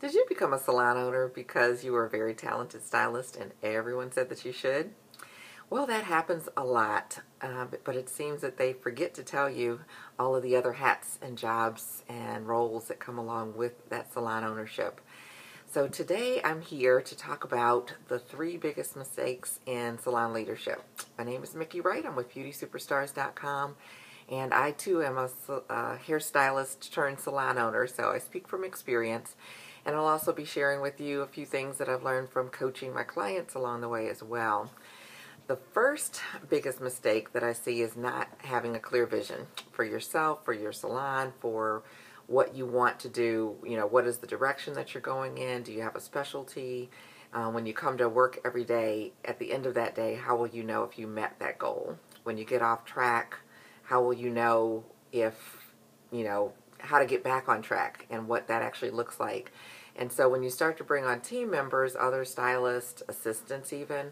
Did you become a salon owner because you were a very talented stylist and everyone said that you should? Well, that happens a lot, but it seems that they forget to tell you all of the other hats and jobs and roles that come along with that salon ownership. So today I'm here to talk about the 3 biggest mistakes in salon leadership. My name is Mickey Wright. I'm with BeautySuperstars.com, and I too am a hairstylist turned salon owner, so I speak from experience. And I'll also be sharing with you a few things that I've learned from coaching my clients along the way as well. The first biggest mistake that I see is not having a clear vision for yourself, for your salon, for what you want to do. You know, what is the direction that you're going in? Do you have a specialty? When you come to work every day, at the end of that day, how will you know if you met that goal? When you get off track, how will you know how to get back on track and what that actually looks like? And so when you start to bring on team members, other stylists, assistants even,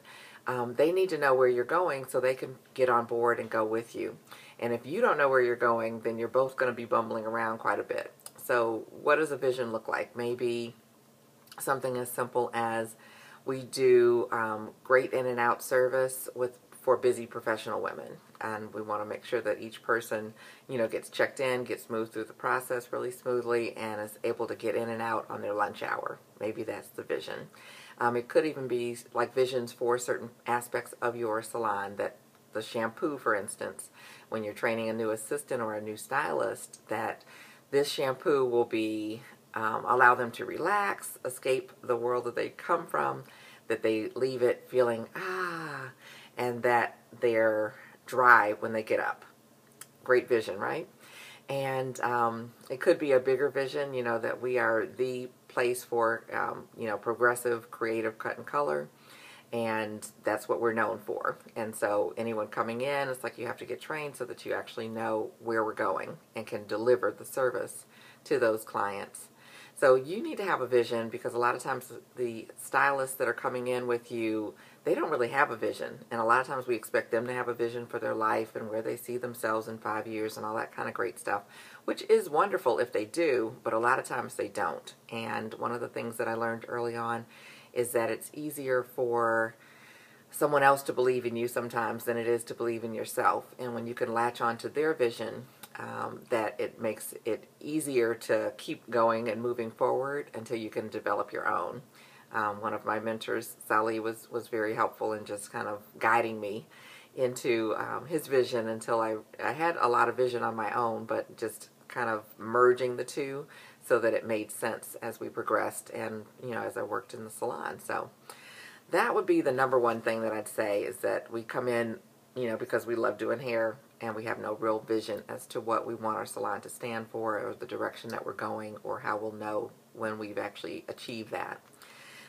they need to know where you're going so they can get on board and go with you. And if you don't know where you're going, then you're both going to be bumbling around quite a bit. So what does a vision look like? Maybe something as simple as we do great in and out service for busy professional women, and we want to make sure that each person gets checked in, gets moved through the process really smoothly, and is able to get in and out on their lunch hour. Maybe that's the vision. It could even be like visions for certain aspects of your salon, that the shampoo, for instance, when you're training a new assistant or a new stylist, that this shampoo will be allow them to relax, escape the world that they come from, that they leave it feeling and that they're dry when they get up. Great vision, right? And it could be a bigger vision, that we are the place for, progressive, creative cut and color. And that's what we're known for. And so anyone coming in, it's like you have to get trained so that you actually know where we're going and can deliver the service to those clients. So you need to have a vision, because a lot of times the stylists that are coming in with you, they don't really have a vision. And a lot of times we expect them to have a vision for their life and where they see themselves in 5 years and all that kind of great stuff, which is wonderful if they do, but a lot of times they don't. And one of the things that I learned early on is that it's easier for someone else to believe in you sometimes than it is to believe in yourself. And when you can latch on to their vision, that it makes it easier to keep going and moving forward until you can develop your own. One of my mentors, Salon, was very helpful in just kind of guiding me into his vision until I had a lot of vision on my own, but just kind of merging the two so that it made sense as we progressed and, as I worked in the salon. So that would be the number one thing that I'd say, is that we come in, because we love doing hair and we have no real vision as to what we want our salon to stand for, or the direction that we're going, or how we'll know when we've actually achieved that.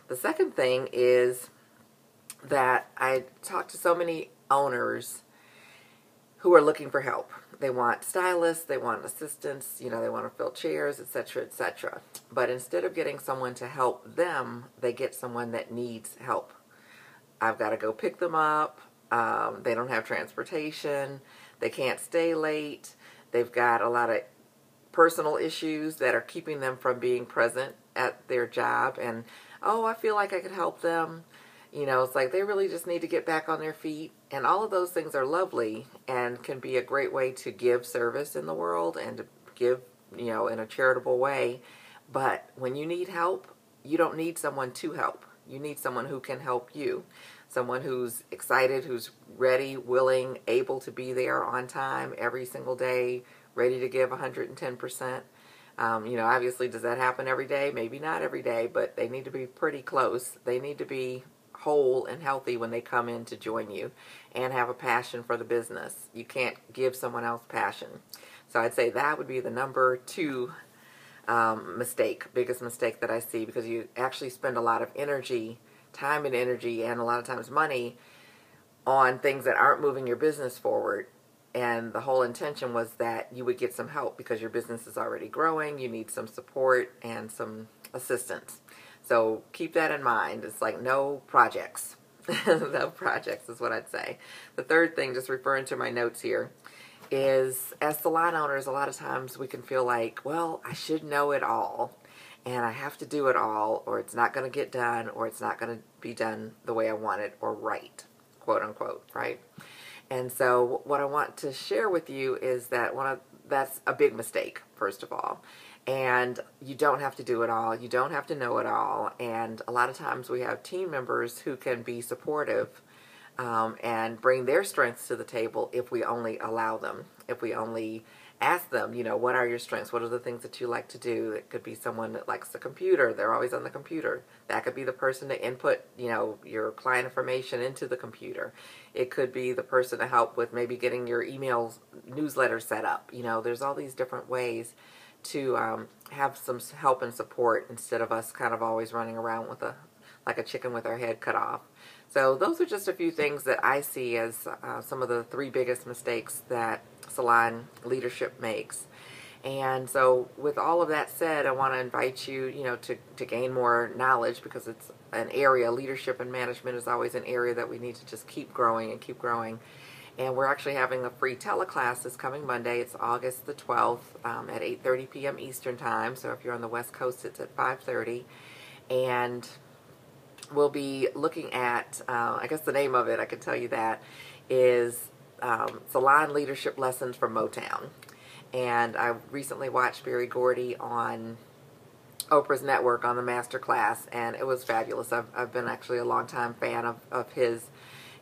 The second thing is that I talk to so many owners who are looking for help. They want stylists, they want assistants, they want to fill chairs, etc., etc. But instead of getting someone to help them, they get someone that needs help. I've got to go pick them up. They don't have transportation. They can't stay late. They've got a lot of personal issues that are keeping them from being present at their job. And, I feel like I could help them. It's like they really just need to get back on their feet. And all of those things are lovely and can be a great way to give service in the world and to give, in a charitable way. But when you need help, you don't need someone to help. You need someone who can help you. Someone who's excited, who's ready, willing, able to be there on time every single day, ready to give 110%. Obviously, does that happen every day? Maybe not every day, but they need to be pretty close. They need to be whole and healthy when they come in to join you and have a passion for the business. You can't give someone else passion. So I'd say that would be the number 2 biggest mistake that I see, because you actually spend a lot of energy, time and energy, and a lot of times money on things that aren't moving your business forward. And the whole intention was that you would get some help because your business is already growing. You need some support and some assistance. So keep that in mind. It's like no projects. No projects is what I'd say. The third thing, just referring to my notes here, is as salon owners, a lot of times we can feel like, well, I should know it all. and I have to do it all, or it's not going to get done, or it's not going to be done the way I want it, or right, quote unquote, right? And so what I want to share with you is that that's a big mistake, first of all. And you don't have to do it all. You don't have to know it all. And a lot of times we have team members who can be supportive and bring their strengths to the table if we only allow them, if we only ask them, what are your strengths? What are the things that you like to do? It could be someone that likes the computer. They're always on the computer. That could be the person to input, your client information into the computer. It could be the person to help with maybe getting your email newsletter set up. There's all these different ways to have some help and support instead of us kind of always running around with like a chicken with our head cut off. So those are just a few things that I see as some of the 3 biggest mistakes that salon leadership makes. And so with all of that said, I want to invite you, to gain more knowledge, because it's an area, leadership and management is always an area that we need to just keep growing and keep growing. And we're actually having a free teleclass this coming Monday. It's August the 12th at 8:30 p.m. Eastern Time. So if you're on the West Coast, it's at 5:30. And we'll be looking at, I guess the name of it, I can tell you that, is Salon Leadership Lessons from Motown. And I recently watched Barry Gordy on Oprah's network on the Master Class, and it was fabulous. I've been actually a long-time fan of his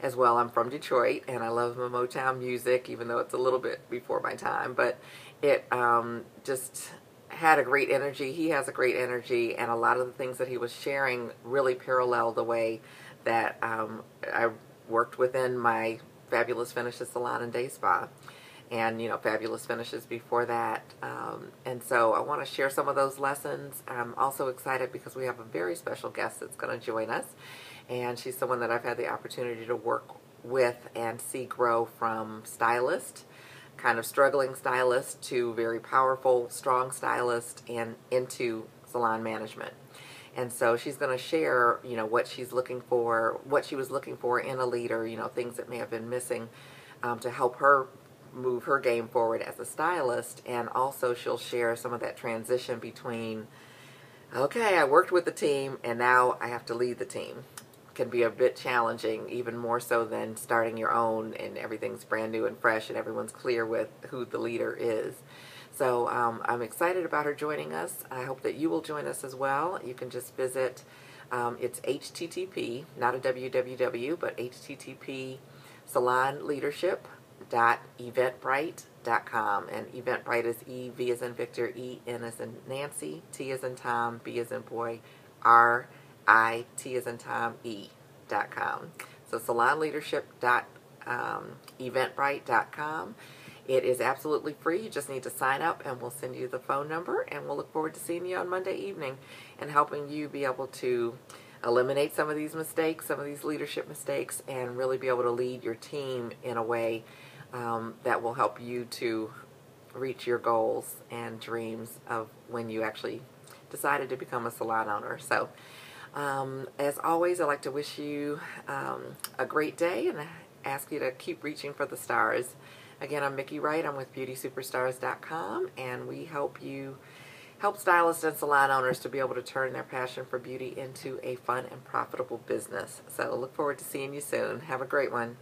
as well. I'm from Detroit, and I love my Motown music, even though it's a little bit before my time. But it just had a great energy. He has a great energy, and a lot of the things that he was sharing really parallel the way that I worked within my Fabulous Finishes Salon and Day Spa, and Fabulous Finishes before that. And so I want to share some of those lessons. I'm also excited because we have a very special guest that's going to join us, and she's someone that I've had the opportunity to work with and see grow from stylist, kind of struggling stylist, to very powerful, strong stylist, and into salon management. And so she's going to share, what she's looking for, what she was looking for in a leader, things that may have been missing to help her move her game forward as a stylist. And also she'll share some of that transition between, okay, I worked with the team and now I have to lead the team. Can be a bit challenging, even more so than starting your own and everything's brand new and fresh and everyone's clear with who the leader is. So I'm excited about her joining us. I hope that you will join us as well. You can just visit, it's HTTP, not a www, but HTTP salonleadership.eventbrite.com. And Eventbrite is E-V as in Victor, E-N as in Nancy, T as in Tom, B as in boy, R-I-T as in Tom, E.com. So salonleadership.eventbrite.com. It is absolutely free. You just need to sign up, and we'll send you the phone number, and we'll look forward to seeing you on Monday evening and helping you be able to eliminate some of these mistakes, some of these leadership mistakes, and really be able to lead your team in a way that will help you to reach your goals and dreams of when you actually decided to become a salon owner. So as always, I'd like to wish you a great day and ask you to keep reaching for the stars. Again, I'm Mickey Wright. I'm with BeautySuperstars.com, and we help stylists and salon owners to be able to turn their passion for beauty into a fun and profitable business. So look forward to seeing you soon. Have a great one.